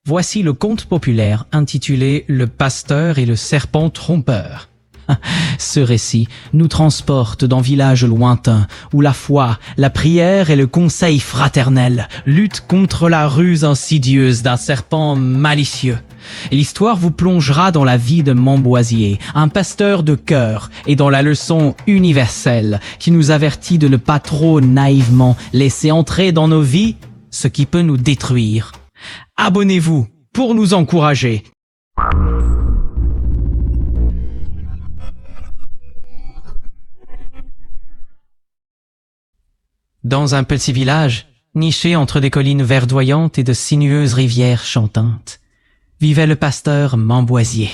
Voici le conte populaire intitulé « Le pasteur et le serpent trompeur ». Ce récit nous transporte dans villages lointains où la foi, la prière et le conseil fraternel luttent contre la ruse insidieuse d'un serpent malicieux. L'histoire vous plongera dans la vie de Montboisier, un pasteur de cœur, et dans la leçon universelle qui nous avertit de ne pas trop naïvement laisser entrer dans nos vies ce qui peut nous détruire. Abonnez-vous pour nous encourager. Dans un petit village, niché entre des collines verdoyantes et de sinueuses rivières chantantes, vivait le pasteur Montboisier,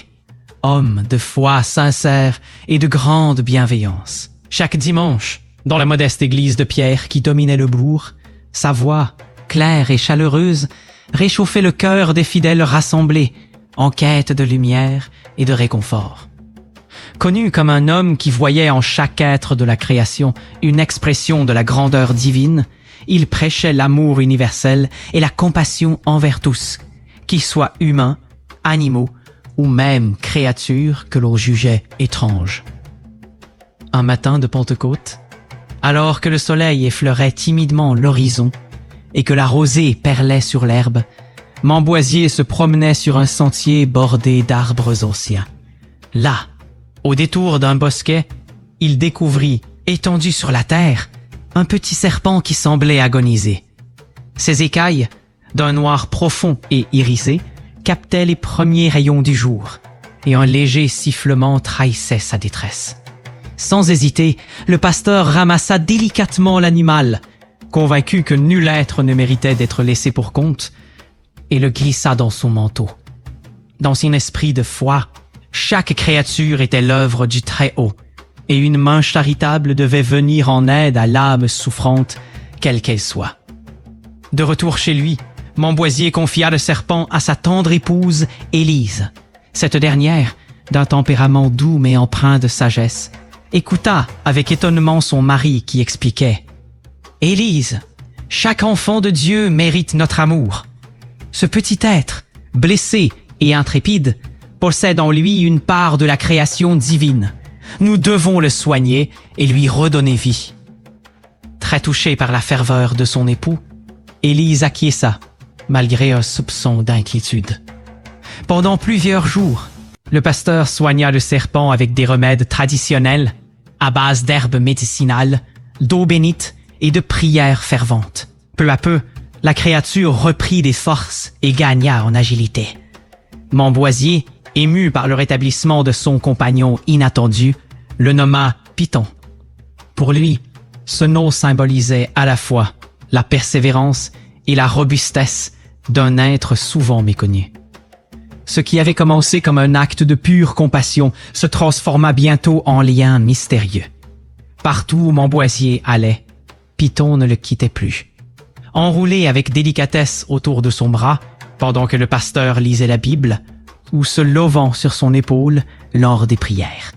homme de foi sincère et de grande bienveillance. Chaque dimanche, dans la modeste église de pierre qui dominait le bourg, sa voix, claire et chaleureuse, réchauffait le cœur des fidèles rassemblés, en quête de lumière et de réconfort. Connu comme un homme qui voyait en chaque être de la création une expression de la grandeur divine, il prêchait l'amour universel et la compassion envers tous, qu'ils soient humains, animaux ou même créatures que l'on jugeait étranges. Un matin de Pentecôte, alors que le soleil effleurait timidement l'horizon et que la rosée perlait sur l'herbe, Montboisier se promenait sur un sentier bordé d'arbres anciens. Là, au détour d'un bosquet, il découvrit, étendu sur la terre, un petit serpent qui semblait agoniser. Ses écailles, d'un noir profond et irisé, captaient les premiers rayons du jour, et un léger sifflement trahissait sa détresse. Sans hésiter, le pasteur ramassa délicatement l'animal, convaincu que nul être ne méritait d'être laissé pour compte, et le glissa dans son manteau. Dans son esprit de foi, chaque créature était l'œuvre du Très-Haut, et une main charitable devait venir en aide à l'âme souffrante, quelle qu'elle soit. De retour chez lui, Montboisier confia le serpent à sa tendre épouse, Élise. Cette dernière, d'un tempérament doux mais empreint de sagesse, écouta avec étonnement son mari qui expliquait « Élise, chaque enfant de Dieu mérite notre amour. Ce petit être, blessé et intrépide, possède en lui une part de la création divine. Nous devons le soigner et lui redonner vie. » Très touchée par la ferveur de son époux, Élise acquiesça, malgré un soupçon d'inquiétude. Pendant plusieurs jours, le pasteur soigna le serpent avec des remèdes traditionnels, à base d'herbes médicinales, d'eau bénite et de prières ferventes. Peu à peu, la créature reprit des forces et gagna en agilité. Montboisier, ému par le rétablissement de son compagnon inattendu, le nomma Python. Pour lui, ce nom symbolisait à la fois la persévérance et la robustesse d'un être souvent méconnu. Ce qui avait commencé comme un acte de pure compassion se transforma bientôt en lien mystérieux. Partout où Montboisier allait, Python ne le quittait plus. Enroulé avec délicatesse autour de son bras, pendant que le pasteur lisait la Bible, ou se levant sur son épaule lors des prières.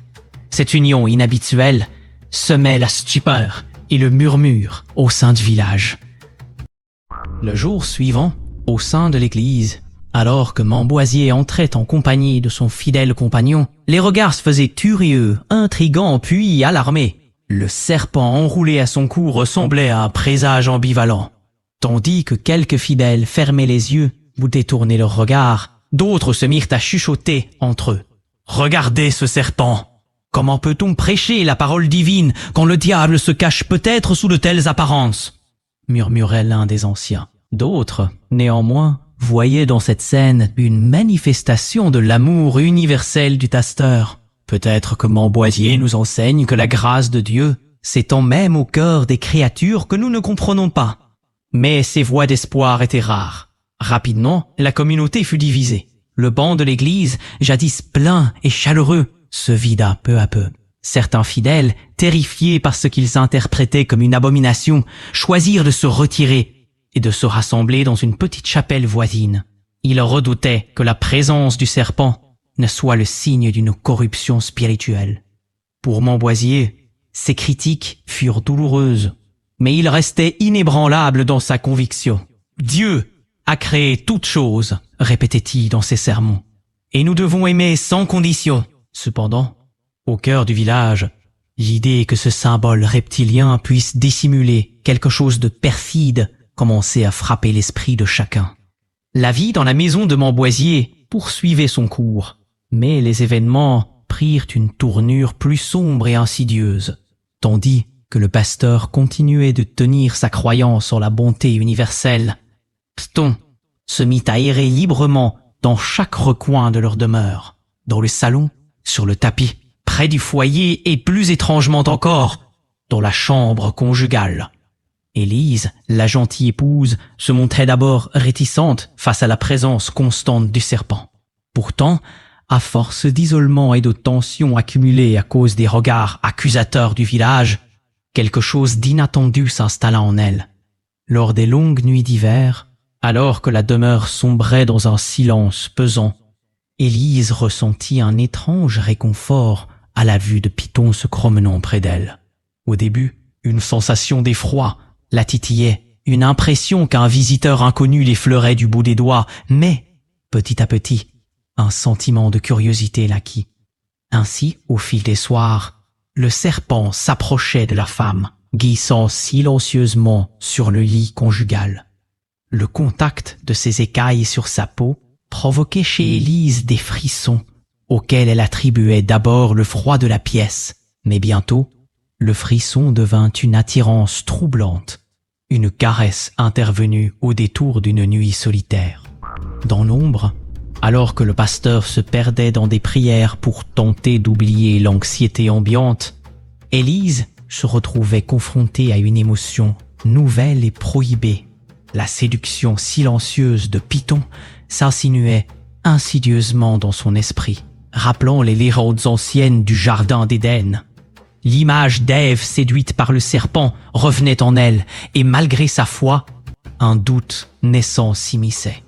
Cette union inhabituelle semait la stupeur et le murmure au sein du village. Le jour suivant, au sein de l'église, alors que Montboisier entrait en compagnie de son fidèle compagnon, les regards se faisaient curieux, intrigants puis alarmés. Le serpent enroulé à son cou ressemblait à un présage ambivalent. Tandis que quelques fidèles fermaient les yeux ou détournaient leur regard, d'autres se mirent à chuchoter entre eux. « Regardez ce serpent! Comment peut-on prêcher la parole divine quand le diable se cache peut-être sous de telles apparences ?» murmurait l'un des anciens. D'autres, néanmoins, voyaient dans cette scène une manifestation de l'amour universel du pasteur. Peut-être que Montboisier nous enseigne que la grâce de Dieu s'étend même au cœur des créatures que nous ne comprenons pas. Mais ces voix d'espoir étaient rares. Rapidement, la communauté fut divisée. Le banc de l'église, jadis plein et chaleureux, se vida peu à peu. Certains fidèles, terrifiés par ce qu'ils interprétaient comme une abomination, choisirent de se retirer et de se rassembler dans une petite chapelle voisine. Ils redoutaient que la présence du serpent ne soit le signe d'une corruption spirituelle. Pour Montboisier, ces critiques furent douloureuses, mais il restait inébranlable dans sa conviction. Dieu a créé toutes choses, répétait-il dans ses sermons. Et nous devons aimer sans condition. Cependant, au cœur du village, l'idée que ce symbole reptilien puisse dissimuler quelque chose de perfide commençait à frapper l'esprit de chacun. La vie dans la maison de Montboisier poursuivait son cours, mais les événements prirent une tournure plus sombre et insidieuse, tandis que le pasteur continuait de tenir sa croyance en la bonté universelle. Piton se mit à errer librement dans chaque recoin de leur demeure, dans le salon, sur le tapis, près du foyer et plus étrangement encore, dans la chambre conjugale. Élise, la gentille épouse, se montrait d'abord réticente face à la présence constante du serpent. Pourtant, à force d'isolement et de tensions accumulées à cause des regards accusateurs du village, quelque chose d'inattendu s'installa en elle. Lors des longues nuits d'hiver, alors que la demeure sombrait dans un silence pesant, Élise ressentit un étrange réconfort à la vue de Piton se promenant près d'elle. Au début, une sensation d'effroi la titillait, une impression qu'un visiteur inconnu l'effleurait du bout des doigts, mais, petit à petit, un sentiment de curiosité l'acquit. Ainsi, au fil des soirs, le serpent s'approchait de la femme, glissant silencieusement sur le lit conjugal. Le contact de ses écailles sur sa peau provoquait chez Élise des frissons, auxquels elle attribuait d'abord le froid de la pièce, mais bientôt, le frisson devint une attirance troublante, une caresse intervenue au détour d'une nuit solitaire. Dans l'ombre, alors que le pasteur se perdait dans des prières pour tenter d'oublier l'anxiété ambiante, Élise se retrouvait confrontée à une émotion nouvelle et prohibée. La séduction silencieuse de Piton s'insinuait insidieusement dans son esprit, rappelant les légendes anciennes du jardin d'Éden. L'image d'Ève séduite par le serpent revenait en elle, et malgré sa foi, un doute naissant s'immisçait.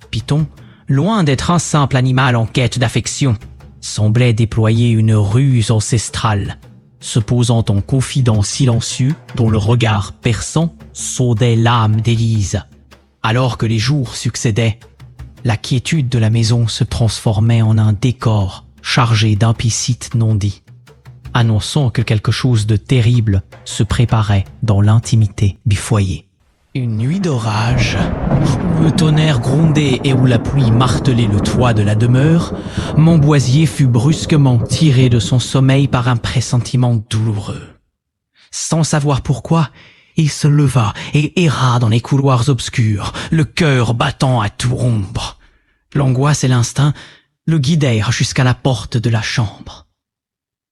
Piton, loin d'être un simple animal en quête d'affection, semblait déployer une ruse ancestrale, se posant en confident silencieux dont le regard perçant sondait l'âme d'Élise. Alors que les jours succédaient, la quiétude de la maison se transformait en un décor chargé d'implicites non-dits, annonçant que quelque chose de terrible se préparait dans l'intimité du foyer. Une nuit d'orage, où le tonnerre grondait et où la pluie martelait le toit de la demeure, Montboisier fut brusquement tiré de son sommeil par un pressentiment douloureux. Sans savoir pourquoi, il se leva et erra dans les couloirs obscurs, le cœur battant à tout rompre. L'angoisse et l'instinct le guidèrent jusqu'à la porte de la chambre.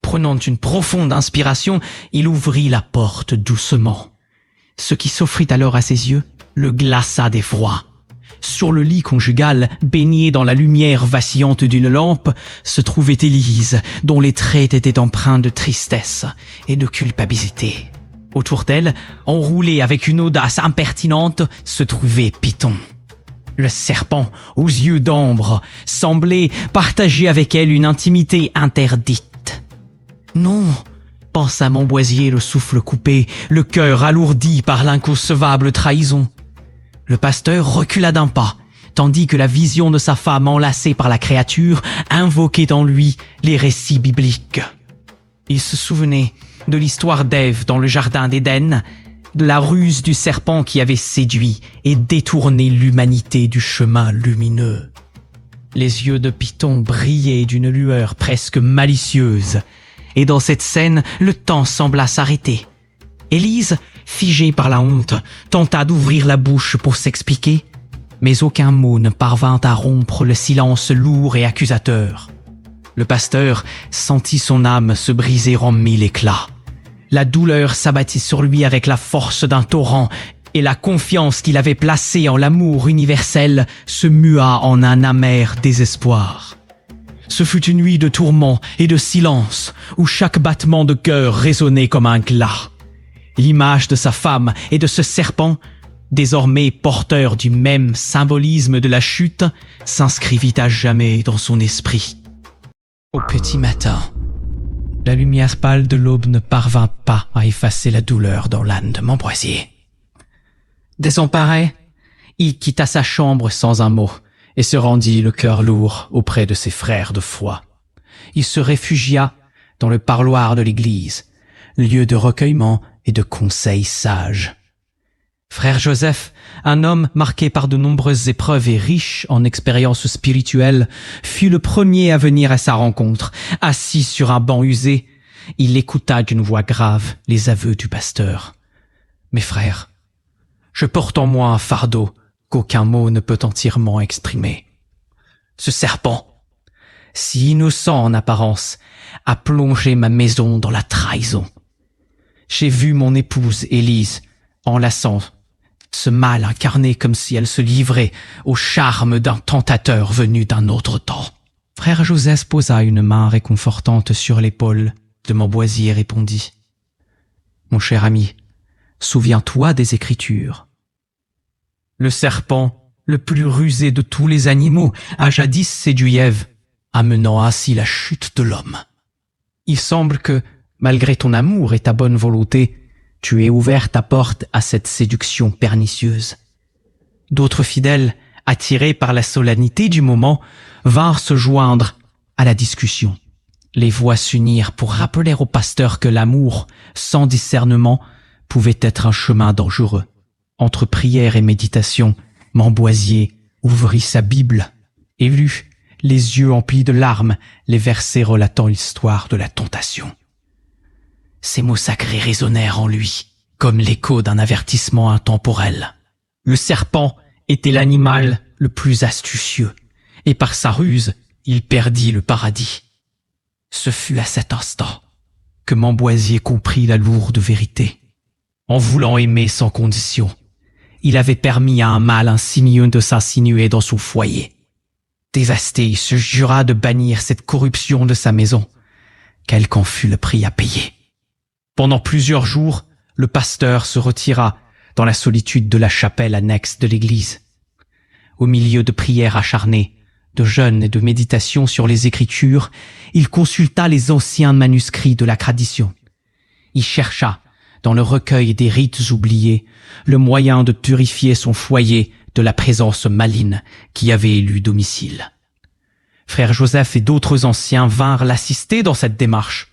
Prenant une profonde inspiration, il ouvrit la porte doucement. Ce qui s'offrit alors à ses yeux le glaça d'effroi. Sur le lit conjugal, baigné dans la lumière vacillante d'une lampe, se trouvait Élise, dont les traits étaient empreints de tristesse et de culpabilité. Autour d'elle, enroulé avec une audace impertinente, se trouvait Piton. Le serpent, aux yeux d'ambre, semblait partager avec elle une intimité interdite. « Non !» pensa Montboisier, le souffle coupé, le cœur alourdi par l'inconcevable trahison. Le pasteur recula d'un pas, tandis que la vision de sa femme enlacée par la créature invoquait en lui les récits bibliques. Il se souvenait de l'histoire d'Ève dans le jardin d'Éden, de la ruse du serpent qui avait séduit et détourné l'humanité du chemin lumineux. Les yeux de Piton brillaient d'une lueur presque malicieuse, et dans cette scène, le temps sembla s'arrêter. Élise, figée par la honte, tenta d'ouvrir la bouche pour s'expliquer, mais aucun mot ne parvint à rompre le silence lourd et accusateur. Le pasteur sentit son âme se briser en mille éclats. La douleur s'abattit sur lui avec la force d'un torrent, et la confiance qu'il avait placée en l'amour universel se mua en un amer désespoir. Ce fut une nuit de tourments et de silence, où chaque battement de cœur résonnait comme un glas. L'image de sa femme et de ce serpent, désormais porteur du même symbolisme de la chute, s'inscrivit à jamais dans son esprit. Au petit matin, la lumière pâle de l'aube ne parvint pas à effacer la douleur dans l'âme de Montboisier. Désemparé, Il quitta sa chambre sans un mot et se rendit le cœur lourd auprès de ses frères de foi. Il se réfugia dans le parloir de l'église, lieu de recueillement et de conseils sages. Frère Joseph, un homme marqué par de nombreuses épreuves et riche en expériences spirituelles, fut le premier à venir à sa rencontre. Assis sur un banc usé, il écouta d'une voix grave les aveux du pasteur. « Mes frères, je porte en moi un fardeau qu'aucun mot ne peut entièrement exprimer. Ce serpent, si innocent en apparence, a plongé ma maison dans la trahison. J'ai vu mon épouse Élise enlaçant ce mal incarné comme si elle se livrait au charme d'un tentateur venu d'un autre temps. » Frère Joseph posa une main réconfortante sur l'épaule de Montboisier et répondit: « Mon cher ami, souviens-toi des Écritures. Le serpent, le plus rusé de tous les animaux, a jadis séduit Ève, amenant ainsi la chute de l'homme. Il semble que, malgré ton amour et ta bonne volonté, tu aies ouvert ta porte à cette séduction pernicieuse. D'autres fidèles, attirés par la solennité du moment, vinrent se joindre à la discussion. Les voix s'unirent pour rappeler au pasteur que l'amour, sans discernement, pouvait être un chemin dangereux. Entre prière et méditation, Montboisier ouvrit sa Bible et lut, les yeux emplis de larmes, les versets relatant l'histoire de la tentation. Ces mots sacrés résonnèrent en lui, comme l'écho d'un avertissement intemporel. Le serpent était l'animal le plus astucieux, et par sa ruse, il perdit le paradis. Ce fut à cet instant que Montboisier comprit la lourde vérité. En voulant aimer sans condition, il avait permis à un mal insidieux de s'insinuer dans son foyer. Dévasté, il se jura de bannir cette corruption de sa maison, quel qu'en fût le prix à payer. Pendant plusieurs jours, le pasteur se retira dans la solitude de la chapelle annexe de l'église. Au milieu de prières acharnées, de jeûnes et de méditations sur les Écritures, il consulta les anciens manuscrits de la tradition. Il chercha, dans le recueil des rites oubliés, le moyen de purifier son foyer de la présence maligne qui avait élu domicile. Frère Joseph et d'autres anciens vinrent l'assister dans cette démarche.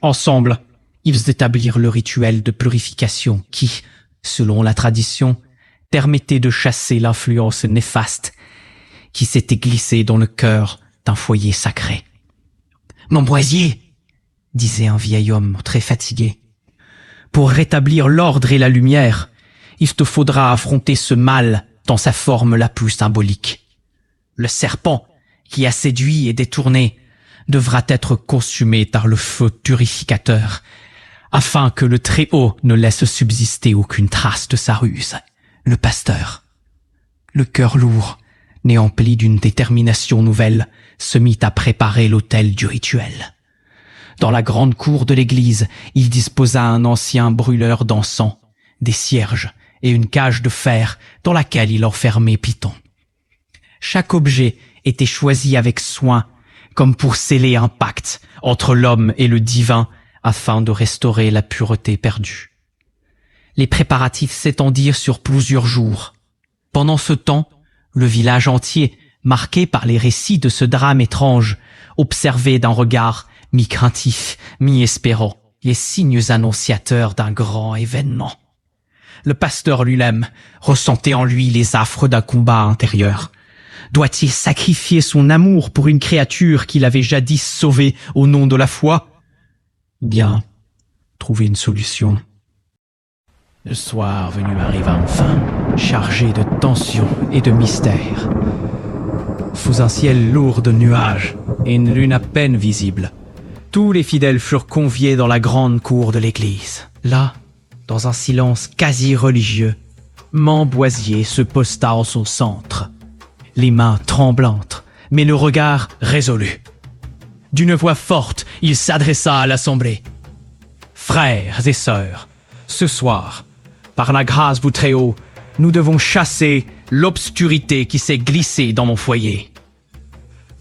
Ensemble, ils établirent le rituel de purification qui, selon la tradition, permettait de chasser l'influence néfaste qui s'était glissée dans le cœur d'un foyer sacré. « Montboisier, » disait un vieil homme très fatigué, « pour rétablir l'ordre et la lumière, il te faudra affronter ce mal dans sa forme la plus symbolique. Le serpent qui a séduit et détourné devra être consumé par le feu purificateur, afin que le Très-Haut ne laisse subsister aucune trace de sa ruse. » Le pasteur, le cœur lourd, né empli d'une détermination nouvelle, se mit à préparer l'autel du rituel. Dans la grande cour de l'église, il disposa un ancien brûleur d'encens, des cierges et une cage de fer dans laquelle il enfermait Python. Chaque objet était choisi avec soin, comme pour sceller un pacte entre l'homme et le divin, afin de restaurer la pureté perdue. Les préparatifs s'étendirent sur plusieurs jours. Pendant ce temps, le village entier, marqué par les récits de ce drame étrange, observait d'un regard mi-craintif, mi-espérant les signes annonciateurs d'un grand événement. Le pasteur lui-même ressentait en lui les affres d'un combat intérieur. Doit-il sacrifier son amour pour une créature qu'il avait jadis sauvée au nom de la foi? Bien, trouver une solution. Le soir venu arriva enfin, chargé de tension et de mystère. Sous un ciel lourd de nuages et une lune à peine visible, tous les fidèles furent conviés dans la grande cour de l'église. Là, dans un silence quasi religieux, Montboisier se posta en son centre, les mains tremblantes, mais le regard résolu. D'une voix forte, il s'adressa à l'assemblée. « Frères et sœurs, ce soir, par la grâce du Très-Haut, nous devons chasser l'obscurité qui s'est glissée dans mon foyer.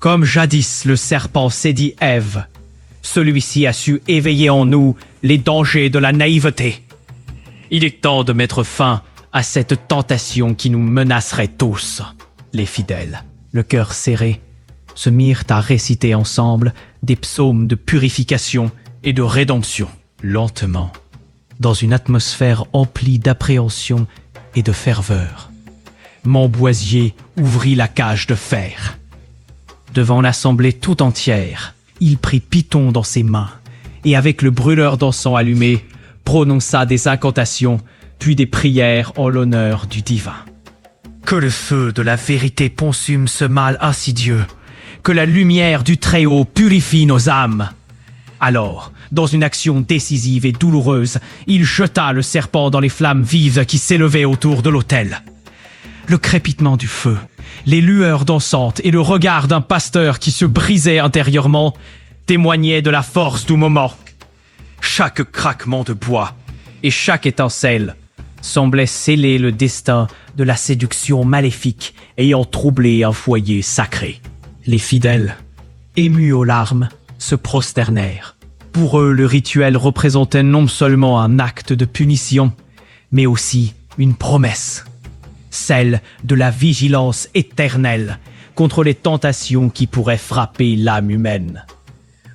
Comme jadis le serpent séduit Ève, celui-ci a su éveiller en nous les dangers de la naïveté. Il est temps de mettre fin à cette tentation qui nous menacerait tous. Les fidèles, le cœur serré, se mirent à réciter ensemble des psaumes de purification et de rédemption, lentement, dans une atmosphère emplie d'appréhension et de ferveur. Montboisier ouvrit la cage de fer. Devant l'assemblée tout entière, il prit Python dans ses mains et avec le brûleur d'encens allumé, prononça des incantations puis des prières en l'honneur du divin. Que le feu de la vérité consume ce mal insidieux, que la lumière du Très-Haut purifie nos âmes. Alors, dans une action décisive et douloureuse, il jeta le serpent dans les flammes vives qui s'élevaient autour de l'autel. Le crépitement du feu, les lueurs dansantes et le regard d'un pasteur qui se brisait intérieurement témoignaient de la force du moment. Chaque craquement de bois et chaque étincelle semblait sceller le destin de la séduction maléfique ayant troublé un foyer sacré. Les fidèles, émus aux larmes, se prosternèrent. Pour eux, le rituel représentait non seulement un acte de punition, mais aussi une promesse, celle de la vigilance éternelle contre les tentations qui pourraient frapper l'âme humaine.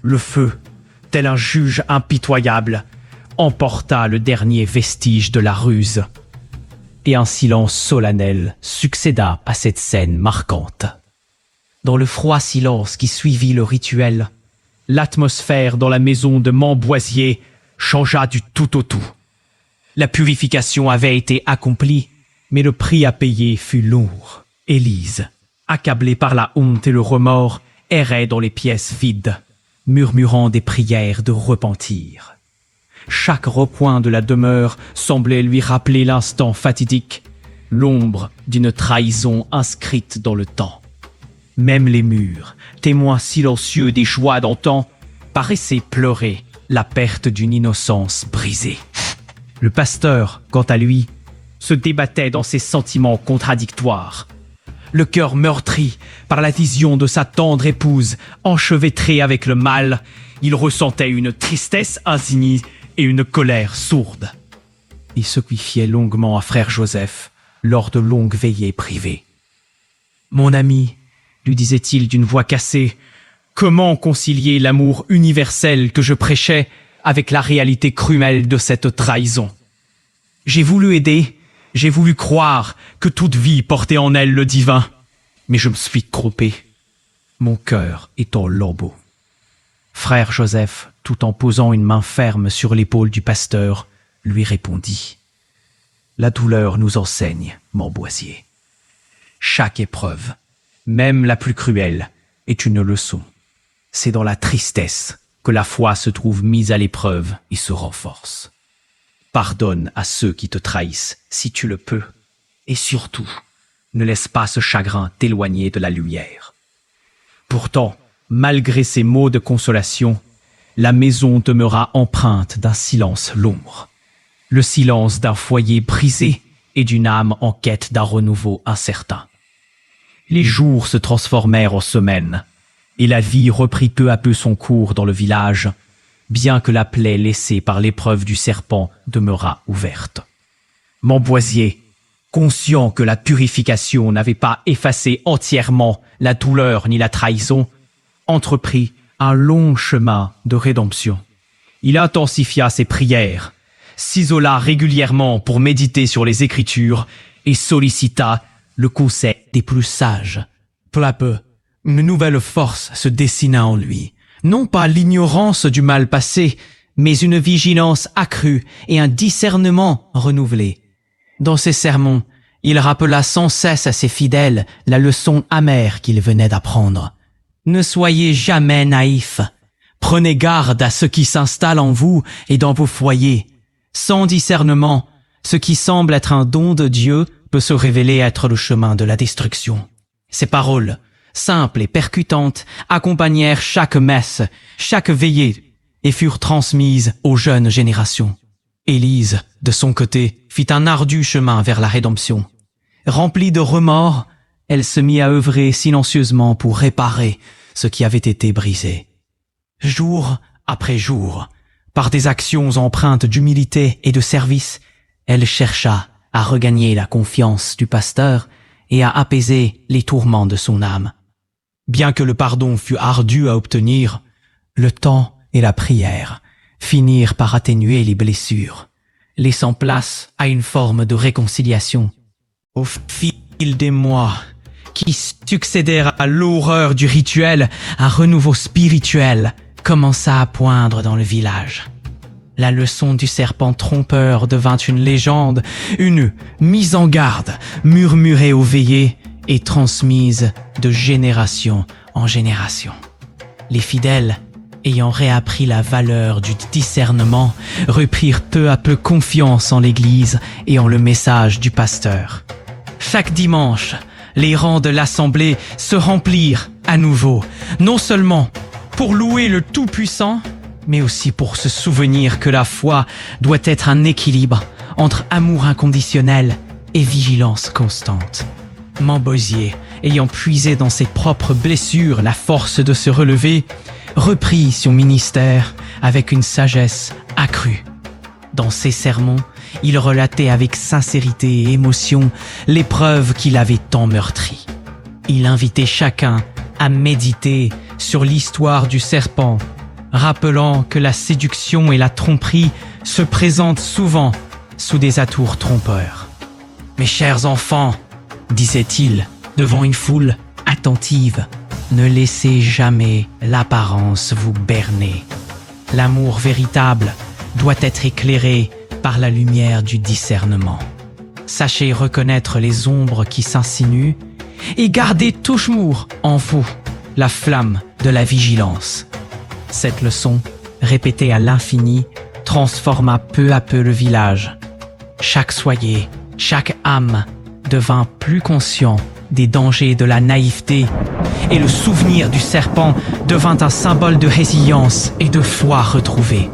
Le feu, tel un juge impitoyable, emporta le dernier vestige de la ruse, et un silence solennel succéda à cette scène marquante. Dans le froid silence qui suivit le rituel, l'atmosphère dans la maison de Montboisier changea du tout au tout. La purification avait été accomplie, mais le prix à payer fut lourd. Élise, accablée par la honte et le remords, errait dans les pièces vides, murmurant des prières de repentir. Chaque recoin de la demeure semblait lui rappeler l'instant fatidique, l'ombre d'une trahison inscrite dans le temps. Même les murs, témoins silencieux des joies d'antan, paraissaient pleurer la perte d'une innocence brisée. Le pasteur, quant à lui, se débattait dans ses sentiments contradictoires. Le cœur meurtri par la vision de sa tendre épouse enchevêtrée avec le mal, il ressentait une tristesse insigne et une colère sourde. Il se confiait longuement à frère Joseph lors de longues veillées privées. « Mon ami, lui disait-il d'une voix cassée, comment concilier l'amour universel que je prêchais avec la réalité cruelle de cette trahison? J'ai voulu aider, j'ai voulu croire que toute vie portait en elle le divin, mais je me suis trompé. Mon cœur est en lambeaux. » Frère Joseph, tout en posant une main ferme sur l'épaule du pasteur, lui répondit. « La douleur nous enseigne, Montboisier. Chaque épreuve, même la plus cruelle, est une leçon. C'est dans la tristesse que la foi se trouve mise à l'épreuve et se renforce. Pardonne à ceux qui te trahissent, si tu le peux, et surtout, ne laisse pas ce chagrin t'éloigner de la lumière. » Pourtant, malgré ces mots de consolation, la maison demeura empreinte d'un silence lourd, le silence d'un foyer brisé et d'une âme en quête d'un renouveau incertain. Les jours se transformèrent en semaines, et la vie reprit peu à peu son cours dans le village, bien que la plaie laissée par l'épreuve du serpent demeurât ouverte. Montboisier, conscient que la purification n'avait pas effacé entièrement la douleur ni la trahison, entreprit un long chemin de rédemption. Il intensifia ses prières, s'isola régulièrement pour méditer sur les Écritures et sollicita le conseil des plus sages. Peu à peu, une nouvelle force se dessina en lui. Non pas l'ignorance du mal passé, mais une vigilance accrue et un discernement renouvelé. Dans ses sermons, il rappela sans cesse à ses fidèles la leçon amère qu'il venait d'apprendre. Ne soyez jamais naïfs. Prenez garde à ce qui s'installe en vous et dans vos foyers. Sans discernement, ce qui semble être un don de Dieu peut se révéler être le chemin de la destruction. Ces paroles, simples et percutantes, accompagnèrent chaque messe, chaque veillée, et furent transmises aux jeunes générations. Élise, de son côté, fit un ardu chemin vers la rédemption. Remplie de remords, elle se mit à œuvrer silencieusement pour réparer ce qui avait été brisé. Jour après jour, par des actions empreintes d'humilité et de service, elle chercha à regagner la confiance du pasteur et à apaiser les tourments de son âme. Bien que le pardon fût ardu à obtenir, le temps et la prière finirent par atténuer les blessures, laissant place à une forme de réconciliation. Au fil des mois qui succédèrent à l'horreur du rituel, un renouveau spirituel commença à poindre dans le village. La leçon du serpent trompeur devint une légende, une mise en garde murmurée aux veillées et transmise de génération en génération. Les fidèles, ayant réappris la valeur du discernement, reprirent peu à peu confiance en l'Église et en le message du pasteur. Chaque dimanche, les rangs de l'assemblée se remplirent à nouveau, non seulement pour louer le Tout-Puissant, mais aussi pour se souvenir que la foi doit être un équilibre entre amour inconditionnel et vigilance constante. Montbausier, ayant puisé dans ses propres blessures la force de se relever, reprit son ministère avec une sagesse accrue. Dans ses sermons, il relatait avec sincérité et émotion l'épreuve qui l'avait tant meurtri. Il invitait chacun à méditer sur l'histoire du serpent, rappelant que la séduction et la tromperie se présentent souvent sous des atours trompeurs. « Mes chers enfants, disait-il devant une foule attentive, ne laissez jamais l'apparence vous berner. L'amour véritable doit être éclairé par la lumière du discernement. Sachez reconnaître les ombres qui s'insinuent et gardez toujours en vous la flamme de la vigilance. » Cette leçon, répétée à l'infini, transforma peu à peu le village. Chaque soyer, chaque âme devint plus conscient des dangers de la naïveté et le souvenir du serpent devint un symbole de résilience et de foi retrouvée.